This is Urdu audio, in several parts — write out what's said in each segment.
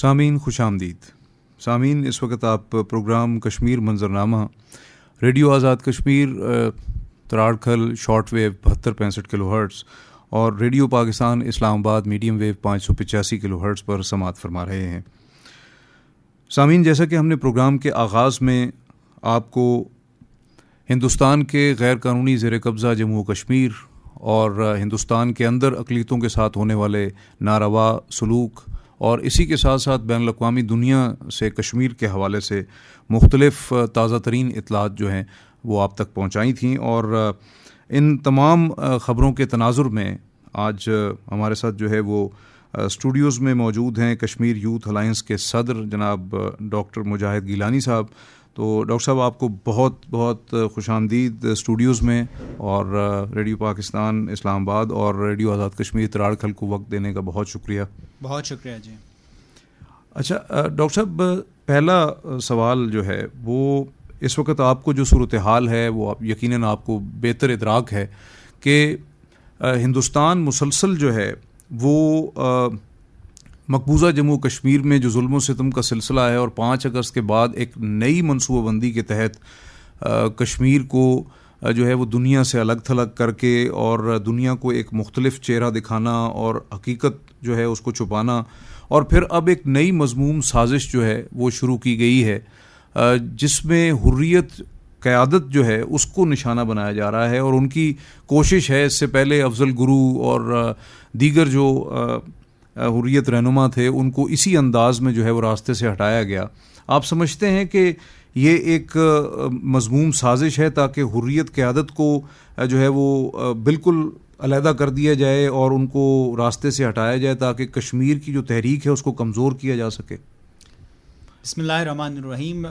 سامعین خوش آمدید. سامعین اس وقت آپ programme Kashmir منظرنامہ radio Azad Kashmir Tararkhal short wave 7265 کلو ہرٹز اور ریڈیو پاکستان اسلام آباد میڈیم ویو 585 کلو ہرٹز پر سماعت فرما رہے ہیں. سامعین، جیسا کہ ہم نے پروگرام کے آغاز میں آپ کو ہندوستان کے غیر قانونی زیر قبضہ جموں و کشمیر اور ہندوستان کے اندر اقلیتوں کے ساتھ ہونے والے ناروا سلوک اور اسی کے ساتھ ساتھ بین الاقوامی دنیا سے کشمیر کے حوالے سے مختلف تازہ ترین اطلاعات جو ہیں وہ آپ تک پہنچائی تھیں، اور ان تمام خبروں کے تناظر میں آج ہمارے ساتھ جو ہے وہ اسٹوڈیوز میں موجود ہیں کشمیر یوتھ الائنس کے صدر جناب ڈاکٹر مجاہد گیلانی صاحب. تو ڈاکٹر صاحب، آپ کو بہت بہت خوش آمدید اسٹوڈیوز میں، اور ریڈیو پاکستان اسلام آباد اور ریڈیو آزاد کشمیر تراڑکھل کو وقت دینے کا بہت شکریہ. بہت شکریہ جی. اچھا ڈاکٹر صاحب، پہلا سوال جو ہے وہ اس وقت آپ کو جو صورتحال ہے وہ یقیناً آپ کو بہتر ادراک ہے کہ ہندوستان مسلسل جو ہے وہ مقبوضہ جموں و کشمیر میں جو ظلم و ستم کا سلسلہ ہے، اور 5 اگست کے بعد ایک نئی منصوبہ بندی کے تحت کشمیر کو جو ہے وہ دنیا سے الگ تھلگ کر کے اور دنیا کو ایک مختلف چہرہ دکھانا اور حقیقت جو ہے اس کو چھپانا، اور پھر اب ایک نئی مذموم سازش جو ہے وہ شروع کی گئی ہے جس میں حریت قیادت جو ہے اس کو نشانہ بنایا جا رہا ہے. اور ان کی کوشش ہے، اس سے پہلے افضل گرو اور دیگر جو حریت رہنما تھے ان کو اسی انداز میں جو ہے وہ راستے سے ہٹایا گیا. آپ سمجھتے ہیں کہ یہ ایک مذموم سازش ہے تاکہ حریت قیادت کو جو ہے وہ بالکل علیحدہ کر دیا جائے اور ان کو راستے سے ہٹایا جائے تاکہ کشمیر کی جو تحریک ہے اس کو کمزور کیا جا سکے؟ بسم اللہ الرحمن الرحیم.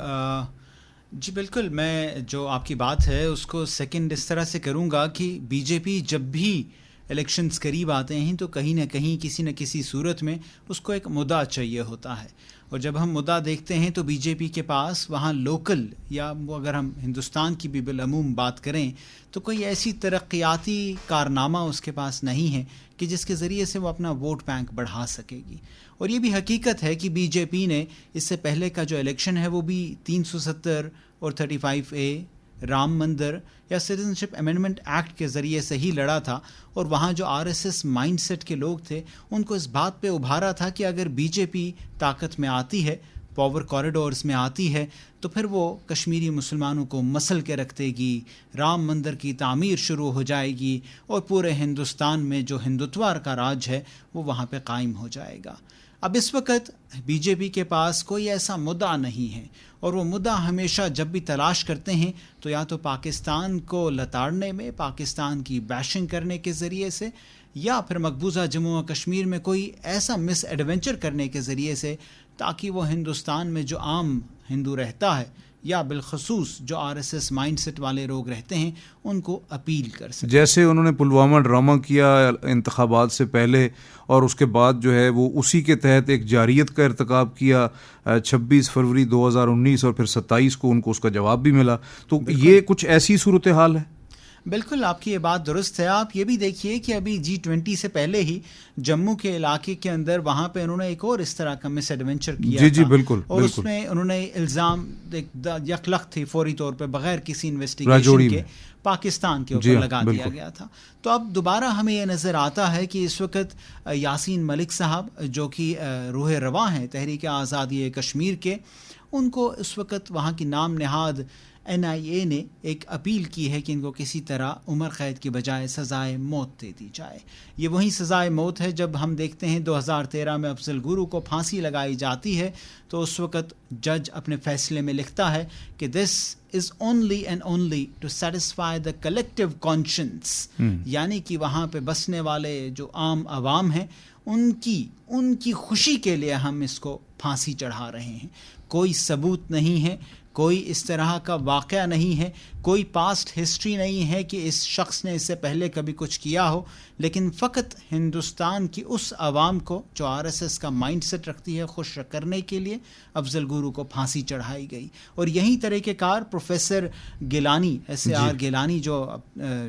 جی بالکل، میں جو آپ کی بات ہے اس کو سیکنڈ اس طرح سے کروں گا کہ بی جے پی جب بھی الیکشنز قریب آتے ہیں تو کہیں نہ کہیں کسی نہ کسی صورت میں اس کو ایک مدعا چاہیے ہوتا ہے، اور جب ہم مدعا دیکھتے ہیں تو بی جے پی کے پاس وہاں لوکل یا اگر ہم ہندوستان کی بھی بالعموم بات کریں تو کوئی ایسی ترقیاتی کارنامہ اس کے پاس نہیں ہے کہ جس کے ذریعے سے وہ اپنا ووٹ بینک بڑھا سکے گی. اور یہ بھی حقیقت ہے کہ بی جے پی نے اس سے پہلے کا جو الیکشن ہے وہ بھی 370 اور 35A رام مندر یا سٹیزن شپ امینڈمنٹ ایکٹ کے ذریعے سے ہی لڑا تھا، اور وہاں جو RSS مائنڈ سیٹ کے لوگ تھے ان کو اس بات پہ ابھارا تھا کہ اگر بی جے پی طاقت میں آتی ہے، پاور کوریڈورز میں آتی ہے، تو پھر وہ کشمیری مسلمانوں کو مسل کے رکھ دے گی، رام مندر کی تعمیر شروع ہو جائے گی، اور پورے ہندوستان میں جو ہندوتوار کا راج ہے وہ وہاں پہ قائم ہو جائے گا. اب اس وقت بی جے پی کے پاس کوئی ایسا مدعا نہیں ہے، اور وہ مدعا ہمیشہ جب بھی تلاش کرتے ہیں تو یا تو پاکستان کو لتاڑنے میں، پاکستان کی بیشنگ کرنے کے ذریعے سے، یا پھر مقبوضہ جموں و کشمیر میں کوئی ایسا مس ایڈونچر کرنے کے ذریعے سے تاکہ وہ ہندوستان میں جو عام ہندو رہتا ہے یا بالخصوص جو RSS مائنڈ سیٹ والے لوگ رہتے ہیں ان کو اپیل کر سکتے. جیسے انہوں نے پلوامہ ڈرامہ کیا انتخابات سے پہلے، اور اس کے بعد جو ہے وہ اسی کے تحت ایک جارحیت کا ارتکاب کیا 26 فروری 2019، اور پھر 27 کو ان کو اس کا جواب بھی ملا. تو یہ کچھ ایسی صورتحال ہے. بالکل آپ کی یہ بات درست ہے. آپ یہ بھی دیکھیے کہ ابھی G20 سے پہلے ہی جموں کے علاقے کے اندر وہاں پہ انہوں نے ایک اور اس طرح کا مس ایڈونچر کیا جی بالکل، اور اس میں انہوں نے الزام یکلخت تھی فوری طور پہ بغیر کسی انویسٹیگیشن کے پاکستان کے اوپر لگا دیا گیا تھا. تو اب دوبارہ ہمیں یہ نظر آتا ہے کہ اس وقت یاسین ملک صاحب جو کہ روح رواں ہیں تحریک آزادی کشمیر کے، ان کو اس وقت وہاں کی نام نہاد NIA نے ایک اپیل کی ہے کہ ان کو کسی طرح عمر قید کی بجائے سزائے موت دے دی جائے. یہ وہی سزائے موت ہے جب ہم دیکھتے ہیں 2013 میں افضل گرو کو پھانسی لگائی جاتی ہے تو اس وقت جج اپنے فیصلے میں لکھتا ہے کہ this is only and only to satisfy the collective conscience, یعنی کہ وہاں پہ بسنے والے جو عام عوام ہیں ان کی خوشی کے لیے ہم اس کو پھانسی چڑھا رہے ہیں. کوئی ثبوت نہیں ہے، کوئی اس طرح کا واقعہ نہیں ہے، کوئی پاسٹ ہسٹری نہیں ہے کہ اس شخص نے اس سے پہلے کبھی کچھ کیا ہو، لیکن فقط ہندوستان کی اس عوام کو جو RSS کا مائنڈ سیٹ رکھتی ہے خوش کرنے کے لیے افضل گرو کو پھانسی چڑھائی گئی. اور یہی طریقہ کار پروفیسر گیلانی SAR گیلانی جو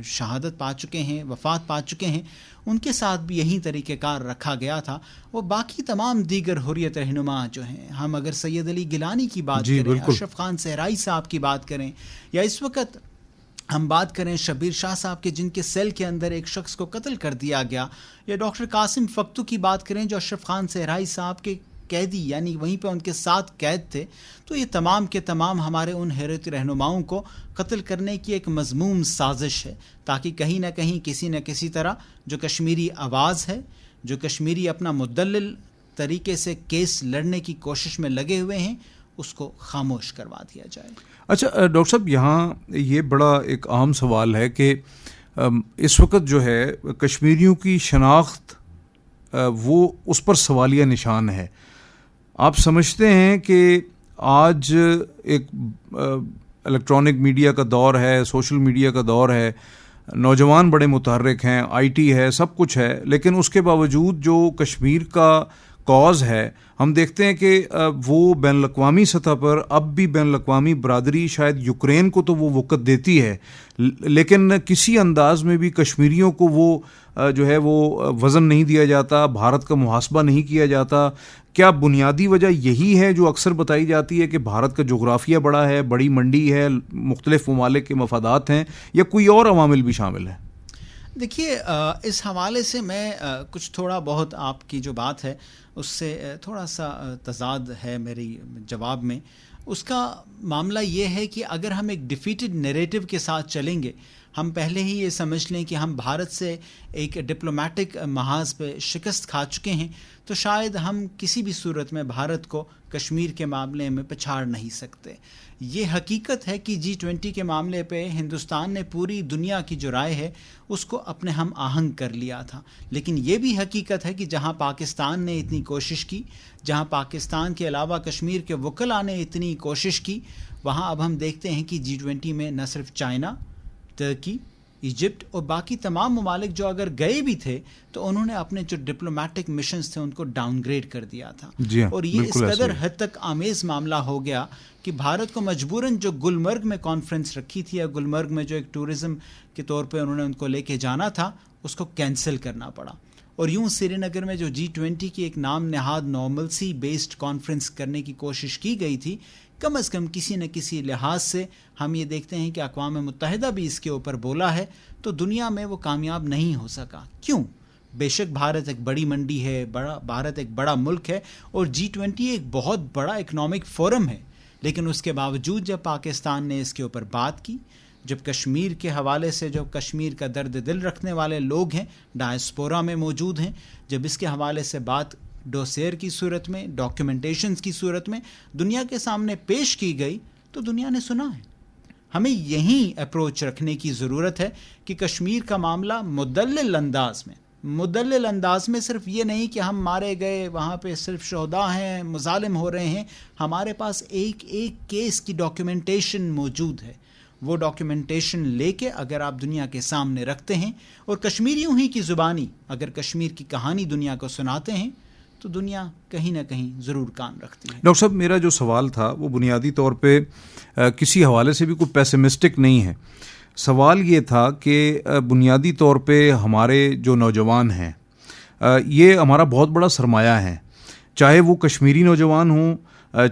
شہادت پا چکے ہیں، وفات پا چکے ہیں، ان کے ساتھ بھی یہی طریقہ کار رکھا گیا تھا. وہ باقی تمام دیگر حریت رہنما جو ہیں, ہم اگر سید علی گیلانی کی بات کریں, اشرف خان صحرائی صاحب کی بات کریں, یا اس وقت ہم بات کریں شبیر شاہ صاحب کے جن کے سیل کے اندر ایک شخص کو قتل کر دیا گیا, یا ڈاکٹر قاسم فقتو کی بات کریں جو اشرف خان صحرائی صاحب کے قیدی یعنی وہیں پہ ان کے ساتھ قید تھے, تو یہ تمام کے تمام ہمارے ان حیرت رہنماؤں کو قتل کرنے کی ایک مذموم سازش ہے, تاکہ کہیں نہ کہیں کسی نہ کسی طرح جو کشمیری آواز ہے, جو کشمیری اپنا مدلل طریقے سے کیس لڑنے کی کوشش میں لگے ہوئے ہیں, اس کو خاموش کروا دیا جائے. اچھا ڈاکٹر صاحب, یہاں یہ بڑا ایک عام سوال ہے کہ اس وقت جو ہے کشمیریوں کی شناخت وہ اس پر سوالیہ نشان ہے. آپ سمجھتے ہیں کہ آج ایک الیکٹرانک میڈیا کا دور ہے, سوشل میڈیا کا دور ہے, نوجوان بڑے متحرک ہیں, آئی ٹی ہے, سب کچھ ہے, لیکن اس کے باوجود جو کشمیر کا کاز ہے ہم دیکھتے ہیں کہ وہ بین الاقوامی سطح پر اب بھی بین الاقوامی برادری شاید یوکرین کو تو وہ وقت دیتی ہے, لیکن کسی انداز میں بھی کشمیریوں کو وہ جو ہے وہ وزن نہیں دیا جاتا, بھارت کا محاسبہ نہیں کیا جاتا. کیا بنیادی وجہ یہی ہے جو اکثر بتائی جاتی ہے کہ بھارت کا جغرافیہ بڑا ہے, بڑی منڈی ہے, مختلف ممالک کے مفادات ہیں, یا کوئی اور عوامل بھی شامل ہیں؟ دیکھیے, اس حوالے سے میں کچھ تھوڑا بہت آپ کی جو بات ہے اس سے تھوڑا سا تضاد ہے میری جواب میں. اس کا معاملہ یہ ہے کہ اگر ہم ایک ڈیفیٹڈ نیریٹو کے ساتھ چلیں گے, ہم پہلے ہی یہ سمجھ لیں کہ ہم بھارت سے ایک ڈپلومیٹک محاذ پہ شکست کھا چکے ہیں, تو شاید ہم کسی بھی صورت میں بھارت کو کشمیر کے معاملے میں پچھاڑ نہیں سکتے. یہ حقیقت ہے کہ G20 کے معاملے پہ ہندوستان نے پوری دنیا کی جو رائے ہے اس کو اپنے ہم آہنگ کر لیا تھا, لیکن یہ بھی حقیقت ہے کہ جہاں پاکستان نے اتنی کوشش کی, جہاں پاکستان کے علاوہ کشمیر کے وکلاء نے اتنی کوشش کی, وہاں اب ہم دیکھتے ہیں کہ G20 میں نہ صرف چائنا, ترکی, ایجپٹ اور باقی تمام ممالک جو اگر گئے بھی تھے تو انہوں نے اپنے جو ڈپلومیٹک مشنز تھے ان کو ڈاؤن گریڈ کر دیا تھا. اور یہ اس قدر حد تک آمیز معاملہ ہو گیا کہ بھارت کو مجبوراً جو گلمرگ میں کانفرنس رکھی تھی, یا گلمرگ میں جو ایک ٹورزم کے طور پہ انہوں نے ان کو لے کے جانا تھا, اس کو کینسل کرنا پڑا. اور یوں سری نگر میں جو G20 کی ایک نام نہاد نارملسی بیسڈ کانفرنس کرنے کی کوشش کی گئی تھی, کم از کم کسی نہ کسی لحاظ سے ہم یہ دیکھتے ہیں کہ اقوام متحدہ بھی اس کے اوپر بولا ہے, تو دنیا میں وہ کامیاب نہیں ہو سکا. کیوں؟ بے شک بھارت ایک بڑی منڈی ہے, بھارت ایک بڑا ملک ہے, اور G20 ایک بہت بڑا اکنامک فورم ہے, لیکن اس کے باوجود جب پاکستان نے اس کے اوپر بات کی, جب کشمیر کے حوالے سے جو کشمیر کا درد دل رکھنے والے لوگ ہیں ڈائسپورا میں موجود ہیں, جب اس کے حوالے سے بات ڈوسیر کی صورت میں, ڈاکیومنٹیشنز کی صورت میں دنیا کے سامنے پیش کی گئی, تو دنیا نے سنا ہے. ہمیں یہی اپروچ رکھنے کی ضرورت ہے کہ کشمیر کا معاملہ مدلل انداز میں صرف یہ نہیں کہ ہم مارے گئے, وہاں پہ صرف شہداء ہیں, مظالم ہو رہے ہیں. ہمارے پاس ایک ایک کیس کی ڈاکیومنٹیشن موجود ہے. وہ ڈاکیومنٹیشن لے کے اگر آپ دنیا کے سامنے رکھتے ہیں اور کشمیریوں ہی کی زبانی اگر کشمیر کی کہانی دنیا کو سناتے ہیں, تو دنیا کہیں نہ کہیں ضرور کان رکھتی ہے. ڈاکٹر صاحب, میرا جو سوال تھا وہ بنیادی طور پہ کسی حوالے سے بھی کوئی پیسمسٹک نہیں ہے. سوال یہ تھا کہ بنیادی طور پہ ہمارے جو نوجوان ہیں یہ ہمارا بہت بڑا سرمایہ ہے, چاہے وہ کشمیری نوجوان ہوں,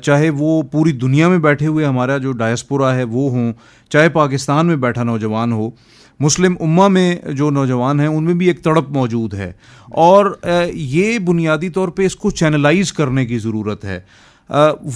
چاہے وہ پوری دنیا میں بیٹھے ہوئے ہمارا جو ڈائسپورا ہے وہ ہوں, چاہے پاکستان میں بیٹھا نوجوان ہو, مسلم امہ میں جو نوجوان ہیں ان میں بھی ایک تڑپ موجود ہے, اور یہ بنیادی طور پہ اس کو چینلائز کرنے کی ضرورت ہے.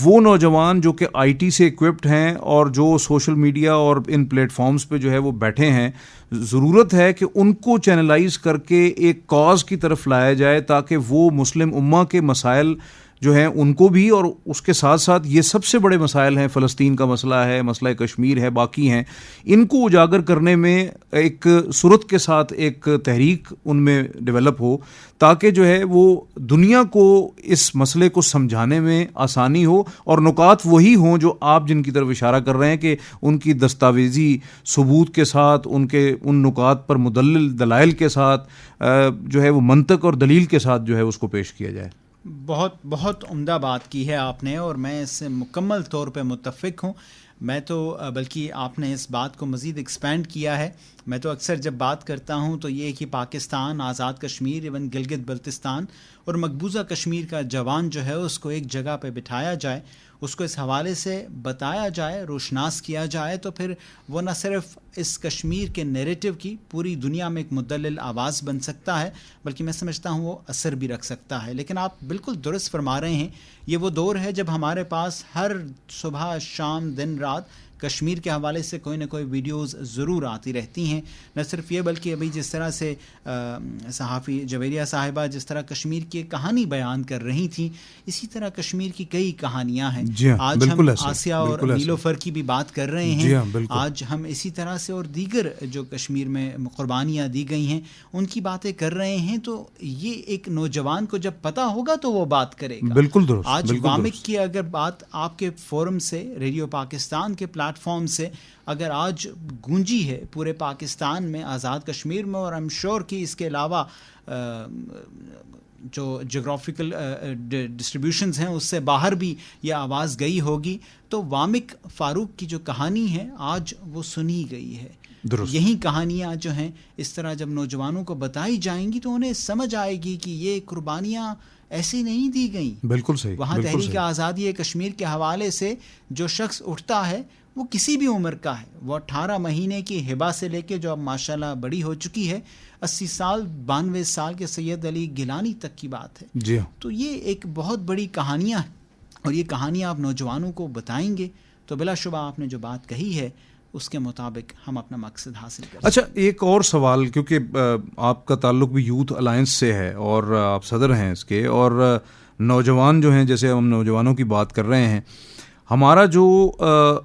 وہ نوجوان جو کہ آئی ٹی سے اکوپڈ ہیں اور جو سوشل میڈیا اور ان پلیٹ فارمز پہ جو ہے وہ بیٹھے ہیں, ضرورت ہے کہ ان کو چینلائز کر کے ایک کاز کی طرف لایا جائے, تاکہ وہ مسلم امہ کے مسائل جو ہیں ان کو بھی, اور اس کے ساتھ ساتھ یہ سب سے بڑے مسائل ہیں, فلسطین کا مسئلہ ہے, مسئلہ کشمیر ہے, باقی ہیں, ان کو اجاگر کرنے میں ایک صورت کے ساتھ ایک تحریک ان میں ڈیولپ ہو, تاکہ جو ہے وہ دنیا کو اس مسئلے کو سمجھانے میں آسانی ہو, اور نکات وہی ہوں جو آپ جن کی طرف اشارہ کر رہے ہیں کہ ان کی دستاویزی ثبوت کے ساتھ, ان نکات پر مدلل دلائل کے ساتھ جو ہے وہ منطق اور دلیل کے ساتھ جو ہے اس کو پیش کیا جائے. بہت عمدہ بات کی ہے آپ نے, اور میں اس سے مکمل طور پہ متفق ہوں. میں تو بلکہ آپ نے اس بات کو مزید ایکسپینڈ کیا ہے. میں تو اکثر جب بات کرتا ہوں تو یہ کہ پاکستان، آزاد کشمیر، ایون گلگت بلتستان اور مقبوضہ کشمیر کا جوان جو ہے اس کو ایک جگہ پہ بٹھایا جائے، اس کو اس حوالے سے بتایا جائے، روشناس کیا جائے، تو پھر وہ نہ صرف اس کشمیر کے نیریٹو کی پوری دنیا میں ایک مدلل آواز بن سکتا ہے، بلکہ میں سمجھتا ہوں وہ اثر بھی رکھ سکتا ہے. لیکن آپ بالکل درست فرما رہے ہیں، یہ وہ دور ہے جب ہمارے پاس ہر صبح شام دن رات کشمیر کے حوالے سے کوئی نہ کوئی ویڈیوز ضرور آتی رہتی ہیں. نہ صرف یہ بلکہ ابھی جس طرح سے صحافی جویریہ صاحبہ جس طرح کشمیر کی کہانی بیان کر رہی تھیں، اسی طرح کشمیر کی کئی کہانیاں ہیں. آج ہم آسیہ اور نیلوفر کی بھی بات کر رہے ہیں. آج ہم اسی طرح سے اور دیگر جو کشمیر میں قربانیاں دی گئی ہیں ان کی باتیں کر رہے ہیں. تو یہ ایک نوجوان کو جب پتہ ہوگا تو وہ بات کرے گا. بالکل درست. آج وامک کی اگر بات آپ کے فورم سے، ریڈیو پاکستان کے پلیٹ فارم سے اگر آج گونجی ہے پورے پاکستان میں، آزاد کشمیر میں، اور ایم شور کہ اس کے علاوہ جو جغرافیکل ڈسٹریبیوشنز ہیں اس سے باہر بھی یہ آواز گئی ہوگی، تو وامک فاروق کی جو کہانی ہے آج وہ سنی گئی ہے. درست. یہی کہانیاں جو ہیں اس طرح جب نوجوانوں کو بتائی جائیں گی تو انہیں سمجھ آئے گی کہ یہ قربانیاں ایسی نہیں دی گئیں. بالکل صحیح. وہاں تحریک آزادی کشمیر کے حوالے سے جو شخص اٹھتا ہے وہ کسی بھی عمر کا ہے، وہ 18 مہینے کی ہبا سے لے کے جو اب ماشاءاللہ بڑی ہو چکی ہے، 80 سال 92 سال کے سید علی گیلانی تک کی بات ہے. جی. تو یہ ایک بہت بڑی کہانیاں ہیں، اور یہ کہانیاں آپ نوجوانوں کو بتائیں گے تو بلا شبہ آپ نے جو بات کہی ہے اس کے مطابق ہم اپنا مقصد حاصل کریں. اچھا، ایک اور سوال، کیونکہ آپ کا تعلق بھی یوتھ الائنس سے ہے اور آپ صدر ہیں اس کے، اور نوجوان جو ہیں، جیسے ہم نوجوانوں کی بات کر رہے ہیں، ہمارا جو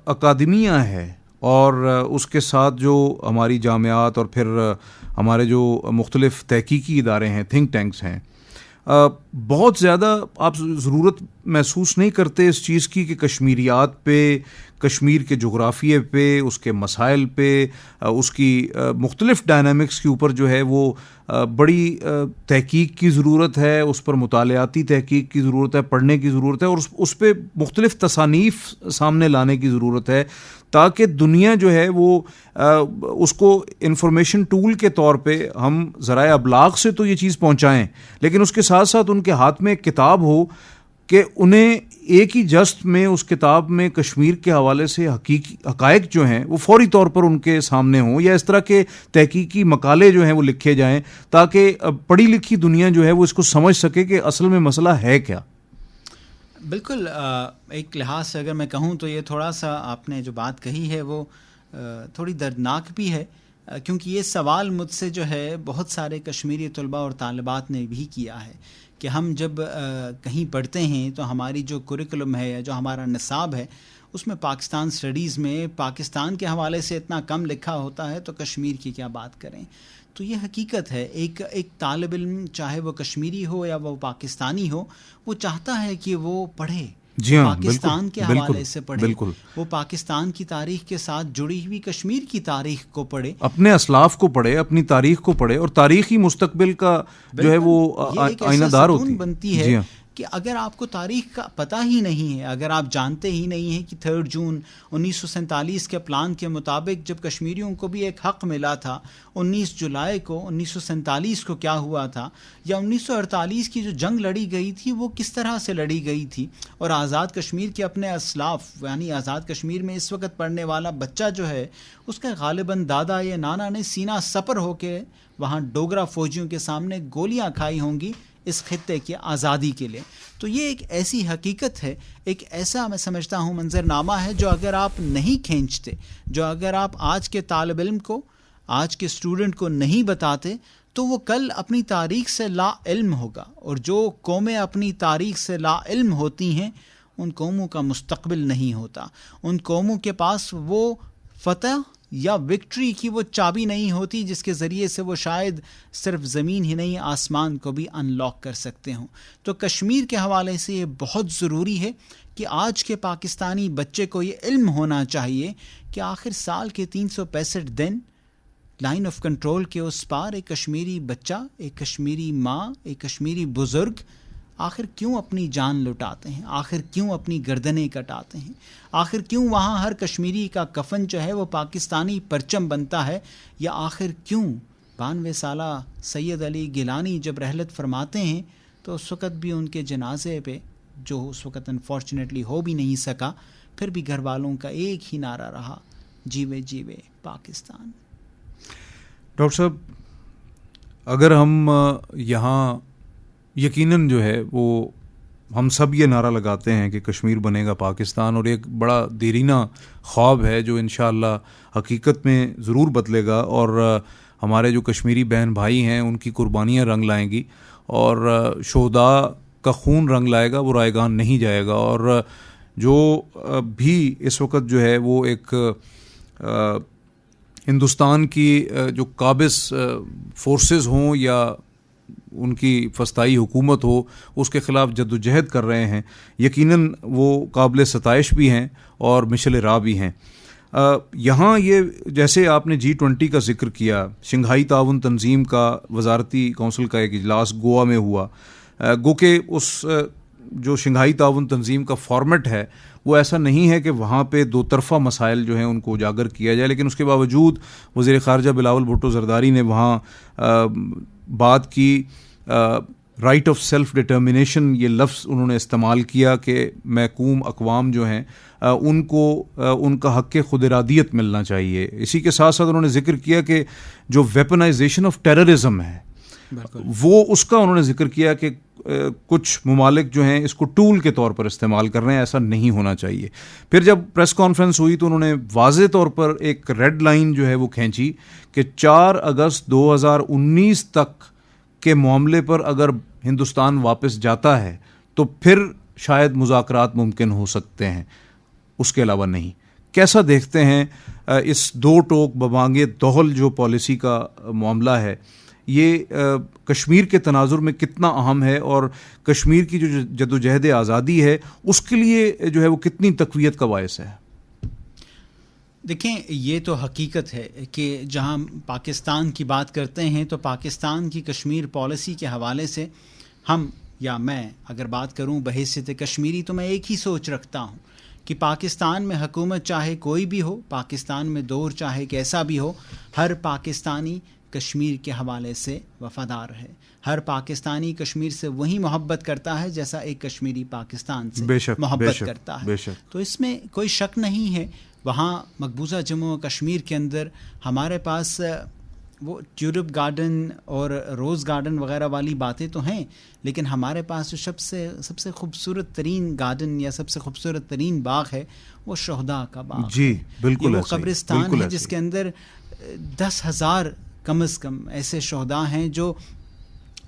اکادمیہ ہے اور اس کے ساتھ جو ہماری جامعات اور پھر ہمارے جو مختلف تحقیقی ادارے ہیں، تھنک ٹینکس ہیں، بہت زیادہ آپ ضرورت محسوس نہیں کرتے اس چیز کی کہ کشمیریات پہ، کشمیر کے جغرافیے پہ، اس کے مسائل پہ، اس کی مختلف ڈائنامکس کے اوپر جو ہے وہ بڑی تحقیق کی ضرورت ہے، اس پر مطالعاتی تحقیق کی ضرورت ہے، پڑھنے کی ضرورت ہے، اور اس پہ مختلف تصانیف سامنے لانے کی ضرورت ہے، تاکہ دنیا جو ہے وہ اس کو انفارمیشن ٹول کے طور پہ ہم ذرائع ابلاغ سے تو یہ چیز پہنچائیں، لیکن اس کے ساتھ ساتھ ان کے ہاتھ میں ایک کتاب ہو کہ انہیں ایک ہی جست میں اس کتاب میں کشمیر کے حوالے سے حقائق جو ہیں وہ فوری طور پر ان کے سامنے ہوں، یا اس طرح کے تحقیقی مقالے جو ہیں وہ لکھے جائیں تاکہ پڑھی لکھی دنیا جو ہے وہ اس کو سمجھ سکے کہ اصل میں مسئلہ ہے کیا. بالکل. ایک لحاظ سے اگر میں کہوں تو یہ تھوڑا سا آپ نے جو بات کہی ہے وہ تھوڑی دردناک بھی ہے، کیونکہ یہ سوال مجھ سے جو ہے بہت سارے کشمیری طلباء اور طالبات نے بھی کیا ہے کہ ہم جب کہیں پڑھتے ہیں تو ہماری جو کریکولم ہے یا جو ہمارا نصاب ہے اس میں پاکستان اسٹڈیز میں پاکستان کے حوالے سے اتنا کم لکھا ہوتا ہے، تو کشمیر کی کیا بات کریں. تو یہ حقیقت ہے. ایک طالب علم چاہے وہ کشمیری ہو یا وہ پاکستانی ہو، وہ چاہتا ہے کہ وہ پڑھے، پاکستان کے حوالے سے پڑھے، وہ پاکستان کی تاریخ کے ساتھ جڑی ہوئی کشمیر کی تاریخ کو پڑھے، اپنے اسلاف کو پڑھے، اپنی تاریخ کو پڑھے، اور تاریخی مستقبل کا جو ہے وہ آئینہ دار بنتی ہے. کہ اگر آپ کو تاریخ کا پتہ ہی نہیں ہے، اگر آپ جانتے ہی نہیں ہیں کہ 3 جون 1947 کے پلان کے مطابق جب کشمیریوں کو بھی ایک حق ملا تھا، 19 جولائی کو 1947 کو کیا ہوا تھا، یا 1948 کی جو جنگ لڑی گئی تھی وہ کس طرح سے لڑی گئی تھی، اور آزاد کشمیر کے اپنے اسلاف، یعنی آزاد کشمیر میں اس وقت پڑھنے والا بچہ جو ہے اس کا غالباً دادا یا نانا نے سینہ سپر ہو کے وہاں ڈوگرا فوجیوں کے سامنے گولیاں کھائی ہوں گی اس خطے کی آزادی کے لیے. تو یہ ایک ایسی حقیقت ہے، ایک ایسا میں سمجھتا ہوں منظرنامہ ہے جو اگر آپ نہیں کھینچتے، جو اگر آپ آج کے طالب علم کو، آج کے اسٹوڈنٹ کو نہیں بتاتے، تو وہ کل اپنی تاریخ سے لا علم ہوگا. اور جو قومیں اپنی تاریخ سے لا علم ہوتی ہیں ان قوموں کا مستقبل نہیں ہوتا، ان قوموں کے پاس وہ فتح یا وکٹری کی وہ چابی نہیں ہوتی جس کے ذریعے سے وہ شاید صرف زمین ہی نہیں آسمان کو بھی ان لاک کر سکتے ہوں. تو کشمیر کے حوالے سے یہ بہت ضروری ہے کہ آج کے پاکستانی بچے کو یہ علم ہونا چاہیے کہ آخر سال کے 365 دن لائن آف کنٹرول کے اس پار ایک کشمیری بچہ، ایک کشمیری ماں، ایک کشمیری بزرگ آخر کیوں اپنی جان لٹاتے ہیں؟ آخر کیوں اپنی گردنیں کٹاتے ہیں؟ آخر کیوں وہاں ہر کشمیری کا کفن جو ہے وہ پاکستانی پرچم بنتا ہے؟ یا آخر کیوں 92 سالہ سید علی گیلانی جب رحلت فرماتے ہیں تو اس وقت بھی ان کے جنازے پہ، جو اس وقت انفارچونیٹلی ہو بھی نہیں سکا، پھر بھی گھر والوں کا ایک ہی نعرہ رہا، جیوے جیوے پاکستان۔ ڈاکٹر صاحب، اگر ہم یہاں یقیناً جو ہے وہ ہم سب یہ نعرہ لگاتے ہیں کہ کشمیر بنے گا پاکستان، اور ایک بڑا دیرینہ خواب ہے جو انشاءاللہ حقیقت میں ضرور بدلے گا، اور ہمارے جو کشمیری بہن بھائی ہیں ان کی قربانیاں رنگ لائیں گی، اور شہداء کا خون رنگ لائے گا، وہ رائیگان نہیں جائے گا۔ اور جو بھی اس وقت جو ہے وہ ایک ہندوستان کی جو قابض فورسز ہوں یا ان کی فسطائی حکومت ہو، اس کے خلاف جد و جہد کر رہے ہیں، یقیناً وہ قابل ستائش بھی ہیں اور مشعل راہ بھی ہیں۔ یہاں یہ جیسے آپ نے G20 کا ذکر کیا، شنگھائی تعاون تنظیم کا وزارتی کونسل کا ایک اجلاس گوا میں ہوا، گو کہ اس جو شنگھائی تعاون تنظیم کا فارمیٹ ہے وہ ایسا نہیں ہے کہ وہاں پہ دو طرفہ مسائل جو ہیں ان کو اجاگر کیا جائے، لیکن اس کے باوجود وزیر خارجہ بلاول بھٹو زرداری نے وہاں بات کی، رائٹ آف سیلف ڈٹرمنیشن یہ لفظ انہوں نے استعمال کیا کہ محکوم اقوام جو ہیں ان کو ان کا حق خود ارادیت ملنا چاہیے۔ اسی کے ساتھ ساتھ انہوں نے ذکر کیا کہ جو ویپنائزیشن آف ٹیررزم ہے وہ اس کا انہوں نے ذکر کیا کہ کچھ ممالک جو ہیں اس کو ٹول کے طور پر استعمال کر رہے ہیں، ایسا نہیں ہونا چاہیے۔ پھر جب پریس کانفرنس ہوئی تو انہوں نے واضح طور پر ایک ریڈ لائن جو ہے وہ کھینچی کہ 4 اگست 2019 تک کے معاملے پر اگر ہندوستان واپس جاتا ہے تو پھر شاید مذاکرات ممکن ہو سکتے ہیں، اس کے علاوہ نہیں۔ کیسا دیکھتے ہیں اس دو ٹوک ببانگے دہل جو پالیسی کا معاملہ ہے، یہ کشمیر کے تناظر میں کتنا اہم ہے، اور کشمیر کی جو جد و جہد آزادی ہے اس کے لیے جو ہے وہ کتنی تقویت کا باعث ہے؟ دیکھیں، یہ تو حقیقت ہے کہ جہاں پاکستان کی بات کرتے ہیں تو پاکستان کی کشمیر پالیسی کے حوالے سے ہم یا میں اگر بات کروں بحیثیت کشمیری تو میں ایک ہی سوچ رکھتا ہوں کہ پاکستان میں حکومت چاہے کوئی بھی ہو، پاکستان میں دور چاہے کیسا بھی ہو، ہر پاکستانی کشمیر کے حوالے سے وفادار ہے۔ ہر پاکستانی کشمیر سے وہی محبت کرتا ہے جیسا ایک کشمیری پاکستان سے محبت کرتا ہے۔ تو اس میں کوئی شک نہیں ہے۔ وہاں مقبوضہ جموں و کشمیر کے اندر ہمارے پاس وہ ٹیولپ گارڈن اور روز گارڈن وغیرہ والی باتیں تو ہیں، لیکن ہمارے پاس جو سب سے خوبصورت ترین گارڈن یا سب سے خوبصورت ترین باغ ہے وہ شہداء کا باغ۔ جی بالکل، وہ قبرستان ہے جس کے اندر 10,000 کم از کم ایسے شہداء ہیں جو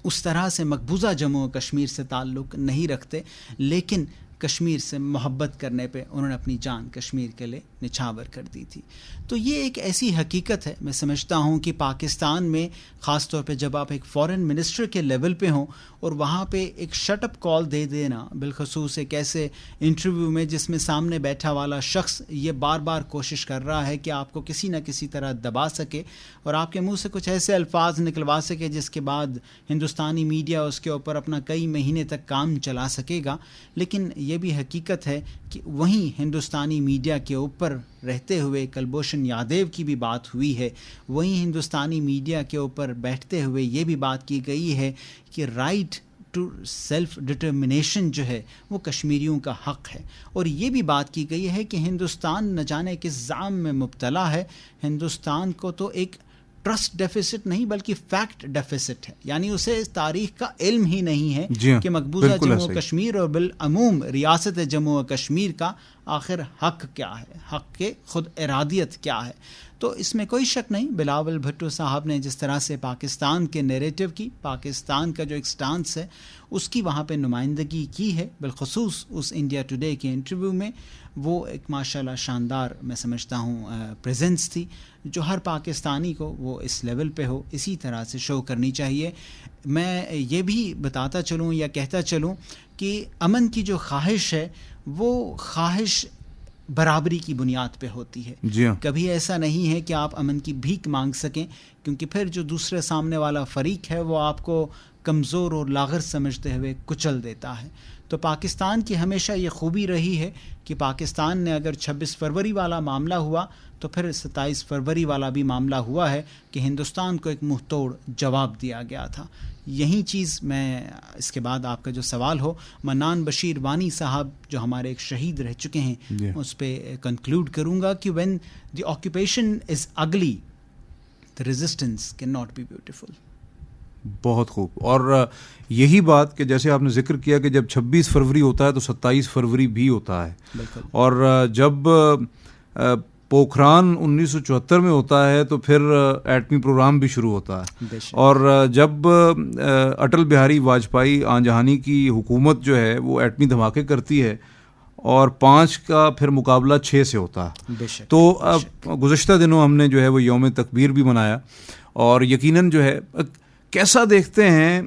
اس طرح سے مقبوضہ جموں و کشمیر سے تعلق نہیں رکھتے، لیکن کشمیر سے محبت کرنے پہ انہوں نے اپنی جان کشمیر کے لیے نچھاور کر دی تھی۔ تو یہ ایک ایسی حقیقت ہے، میں سمجھتا ہوں کہ پاکستان میں خاص طور پہ جب آپ ایک فارن منسٹر کے لیول پہ ہوں اور وہاں پہ ایک شٹ اپ کال دے دینا، بالخصوص ایک ایسے انٹرویو میں جس میں سامنے بیٹھا والا شخص یہ بار بار کوشش کر رہا ہے کہ آپ کو کسی نہ کسی طرح دبا سکے اور آپ کے منہ سے کچھ ایسے الفاظ نکلوا سکے جس کے بعد ہندوستانی میڈیا اس کے اوپر اپنا کئی مہینے تک کام چلا سکے گا۔ لیکن یہ بھی حقیقت ہے کہ وہیں ہندوستانی میڈیا کے اوپر رہتے ہوئے کلبھوشن یادیو کی بھی بات ہوئی ہے، وہیں ہندوستانی میڈیا کے اوپر بیٹھتے ہوئے یہ بھی بات کی گئی ہے کہ رائٹ ٹو سیلف ڈٹرمنیشن جو ہے وہ کشمیریوں کا حق ہے، اور یہ بھی بات کی گئی ہے کہ ہندوستان نہ جانے کس زعم میں مبتلا ہے۔ ہندوستان کو تو ایک ٹرسٹ ڈیفیسٹ نہیں بلکہ فیکٹ ڈیفیسٹ ہے، یعنی اسے تاریخ کا علم ہی نہیں ہے کہ مقبوضہ جموں و کشمیر اور بالعموم ریاست جموں و کشمیر کا آخر حق کیا ہے، حق کے خود ارادیت کیا ہے۔ تو اس میں کوئی شک نہیں، بلاول بھٹو صاحب نے جس طرح سے پاکستان کے نیریٹو کی، پاکستان کا جو ایک سٹانس ہے اس کی وہاں پہ نمائندگی کی ہے، بالخصوص اس انڈیا ٹوڈے کے انٹرویو میں، وہ ایک ماشاءاللہ شاندار میں سمجھتا ہوں پریزنس تھی جو ہر پاکستانی کو وہ اس لیول پہ ہو اسی طرح سے شو کرنی چاہیے۔ میں یہ بھی بتاتا چلوں یا کہتا چلوں کہ امن کی جو خواہش ہے وہ خواہش برابری کی بنیاد پہ ہوتی ہے. جی ہاں. کبھی ایسا نہیں ہے کہ آپ امن کی بھیک مانگ سکیں، کیونکہ پھر جو دوسرے سامنے والا فریق ہے وہ آپ کو کمزور اور لاغر سمجھتے ہوئے کچل دیتا ہے. تو پاکستان کی ہمیشہ یہ خوبی رہی ہے کہ پاکستان نے اگر 26 فروری والا معاملہ ہوا تو پھر 27 فروری والا بھی معاملہ ہوا ہے کہ ہندوستان کو ایک منہ توڑ جواب دیا گیا تھا. یہی چیز میں اس کے بعد آپ کا جو سوال ہو منان بشیر وانی صاحب جو ہمارے ایک شہید رہ چکے ہیں اس پہ کنکلوڈ کروں گا کہ when the occupation is ugly the resistance cannot be beautiful. بہت خوب. اور یہی بات کہ جیسے آپ نے ذکر کیا کہ جب 26 فروری ہوتا ہے تو 27 فروری بھی ہوتا ہے. بالکل. اور جب پوکھران 1974 میں ہوتا ہے تو پھر ایٹمی پروگرام بھی شروع ہوتا ہے. اور جب اٹل بہاری واجپئی آن جہانی کی حکومت جو ہے وہ ایٹمی دھماکے کرتی ہے اور 5 کا پھر مقابلہ 6 سے ہوتا ہے. تو گزشتہ دنوں ہم نے جو ہے وہ یوم تکبیر بھی منایا اور یقیناً جو ہے کیسا دیکھتے ہیں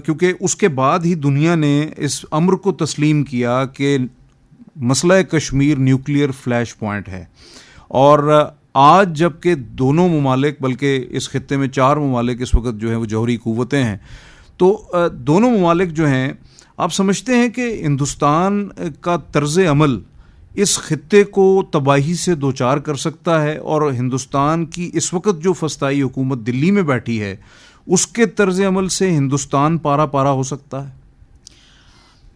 کیونکہ اس کے بعد ہی دنیا نے اس امر کو تسلیم کیا کہ مسئلہ کشمیر نیوکلیئر فلیش پوائنٹ ہے. اور آج جب کہ دونوں ممالک بلکہ اس خطے میں 4 ممالک اس وقت جو ہیں وہ جوہری قوتیں ہیں تو دونوں ممالک جو ہیں آپ سمجھتے ہیں کہ ہندوستان کا طرز عمل اس خطے کو تباہی سے دوچار کر سکتا ہے اور ہندوستان کی اس وقت جو فسطائی حکومت دلی میں بیٹھی ہے اس کے طرز عمل سے ہندوستان پارا پارا ہو سکتا ہے؟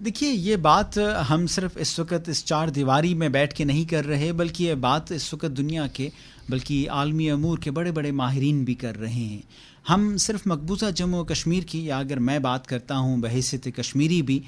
دیکھیے یہ بات ہم صرف اس وقت اس 4 دیواری میں بیٹھ کے نہیں کر رہے بلکہ یہ بات اس وقت دنیا کے بلکہ عالمی امور کے بڑے بڑے ماہرین بھی کر رہے ہیں. ہم صرف مقبوضہ جموں و کشمیر کی یا اگر میں بات کرتا ہوں بحیثیت کشمیری بھی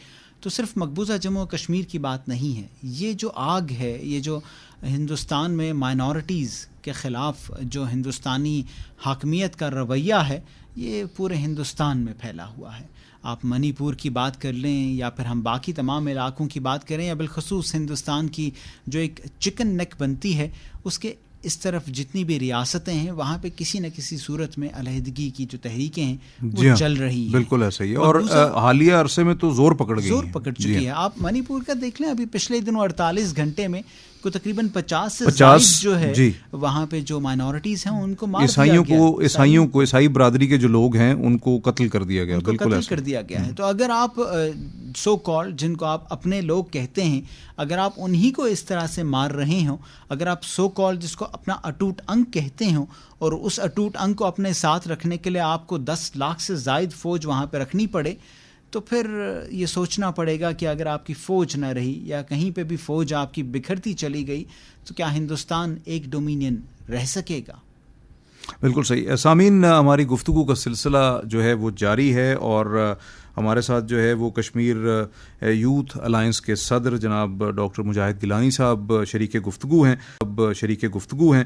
تو صرف مقبوضہ جموں و کشمیر کی بات نہیں ہے. یہ جو آگ ہے یہ جو ہندوستان میں مائنورٹیز کے خلاف جو ہندوستانی حاکمیت کا رویہ ہے یہ پورے ہندوستان میں پھیلا ہوا ہے. آپ منی پور کی بات کر لیں یا پھر ہم باقی تمام علاقوں کی بات کریں یا بالخصوص ہندوستان کی جو ایک چکن نیک بنتی ہے اس کے اس طرف جتنی بھی ریاستیں ہیں وہاں پہ کسی نہ کسی صورت میں علیحدگی کی جو تحریکیں ہیں وہ چل رہی ہیں. بالکل ایسا ہی ہے اور حالیہ عرصے میں تو زور پکڑ چکی ہے. آپ منی پور کا دیکھ لیں ابھی پچھلے دنوں 48 گھنٹے میں کو تقریباً 50 سے زائد جو ہے وہاں پہ جو مائنورٹیز ہیں ان کو مار عیسائیوں کو عیسائی برادری کے جو لوگ ہیں ان کو قتل کر دیا گیا. بالکل قتل کر دیا گیا ہے. تو اگر آپ سو کال جن کو آپ اپنے لوگ کہتے ہیں اگر آپ انہی کو اس طرح سے مار رہے ہوں اگر آپ سو کال جس کو اپنا اٹوٹ انگ کہتے ہوں اور اس اٹوٹ انگ کو اپنے ساتھ رکھنے کے لیے آپ کو 10 لاکھ سے زائد فوج وہاں پہ رکھنی پڑے تو پھر یہ سوچنا پڑے گا کہ اگر آپ کی فوج نہ رہی یا کہیں پہ بھی فوج آپ کی بکھرتی چلی گئی تو کیا ہندوستان ایک ڈومینین رہ سکے گا؟ بالکل صحیح. سامعین ہماری گفتگو کا سلسلہ جو ہے وہ جاری ہے اور ہمارے ساتھ جو ہے وہ کشمیر یوتھ الائنس کے صدر جناب ڈاکٹر مجاہد گیلانی صاحب شریک گفتگو ہیں.